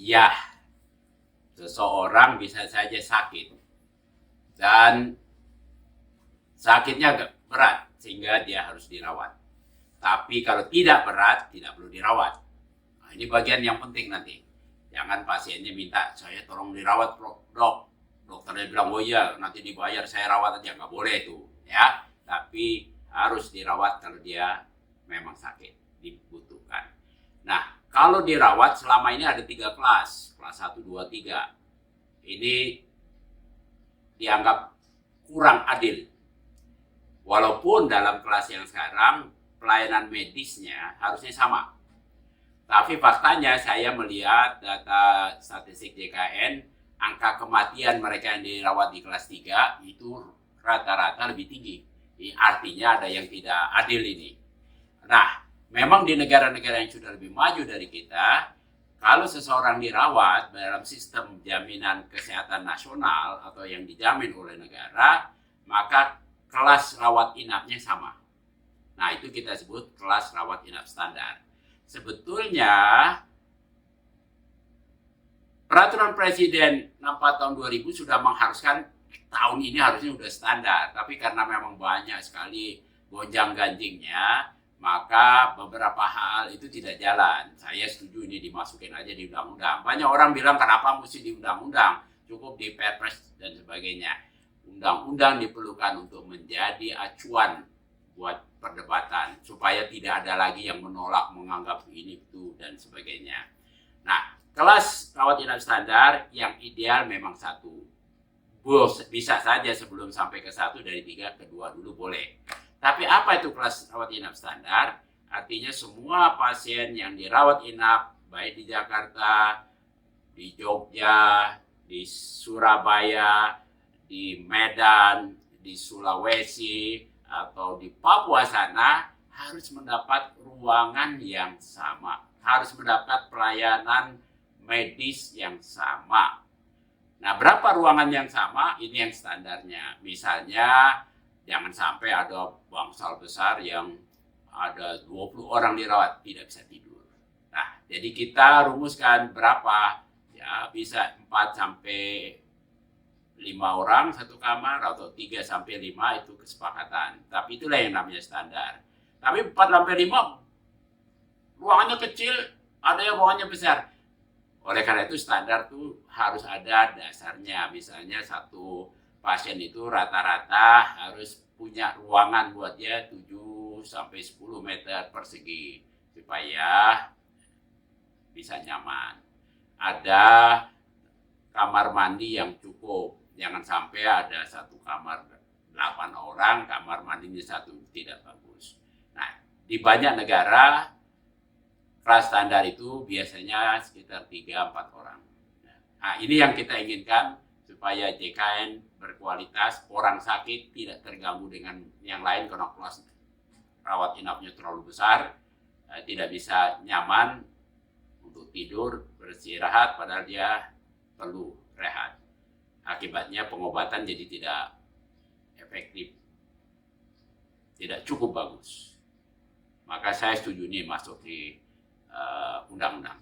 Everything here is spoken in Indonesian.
Ya, seseorang bisa saja sakit dan sakitnya agak berat sehingga dia harus dirawat. Tapi kalau tidak berat, tidak perlu dirawat. Nah, ini bagian yang penting nanti. Jangan pasiennya minta, saya tolong dirawat dok. Dokternya bilang, oh iya nanti dibayar, saya rawat aja. Nggak boleh itu. Ya. Tapi harus dirawat kalau dia memang sakit, dibutuhkan. Nah, kalau dirawat selama ini ada 3 kelas. Kelas 1, 2, 3. Ini dianggap kurang adil. Walaupun dalam kelas yang sekarang pelayanan medisnya harusnya sama. Tapi faktanya saya melihat data statistik JKN, angka kematian mereka yang dirawat di kelas 3 itu rata-rata lebih tinggi. Ini artinya ada yang tidak adil ini. Nah, memang di negara-negara yang sudah lebih maju dari kita, kalau seseorang dirawat dalam sistem jaminan kesehatan nasional atau yang dijamin oleh negara, maka kelas rawat inapnya sama. Nah, itu kita sebut kelas rawat inap standar. Sebetulnya peraturan Presiden 64 tahun 2000 sudah mengharuskan tahun ini harusnya sudah standar, tapi karena memang banyak sekali gonjang-ganjingnya, maka beberapa hal itu tidak jalan. Saya setuju ini dimasukin aja di undang-undang. Banyak orang bilang kenapa mesti di undang-undang, cukup di Perpres dan sebagainya. Undang-undang diperlukan untuk menjadi acuan buat perdebatan supaya tidak ada lagi yang menolak, menganggap ini itu dan sebagainya. Nah, kelas rawat inap standar yang ideal memang 1. Bisa saja sebelum sampai ke 1 dari 3 ke 2 dulu boleh. Tapi apa itu kelas rawat inap standar? Artinya semua pasien yang dirawat inap baik di Jakarta, di Jogja, di Surabaya, di Medan, di Sulawesi, atau di Papua sana harus mendapat ruangan yang sama, harus mendapat pelayanan medis yang sama. Nah, berapa ruangan yang sama? Ini yang standarnya. Misalnya, jangan sampai ada bangsal besar yang ada 20 orang dirawat, tidak bisa tidur. Nah, jadi kita rumuskan berapa? Ya, bisa 4 sampai 5 orang satu kamar atau 3 sampai 5 itu kesepakatan. Tapi itulah yang namanya standar. Tapi 4 sampai 5 ruangannya kecil, ada yang ruangannya besar. Oleh karena itu standar itu harus ada dasarnya. Misalnya satu pasien itu rata-rata harus punya ruangan buat dia 7 sampai 10 meter persegi supaya bisa nyaman. Ada kamar mandi yang cukup. Jangan sampai ada satu kamar 8 orang, kamar mandinya 1, tidak bagus. Nah, di banyak negara, kelas standar itu biasanya sekitar 3-4 orang. Nah, ini yang kita inginkan, supaya JKN berkualitas, orang sakit tidak terganggu dengan yang lain, karena kelas rawat inapnya terlalu besar, tidak bisa nyaman untuk tidur, beristirahat, padahal dia perlu rehat. Akibatnya pengobatan jadi tidak efektif, tidak cukup bagus. Maka saya setuju ini masuk di undang-undang.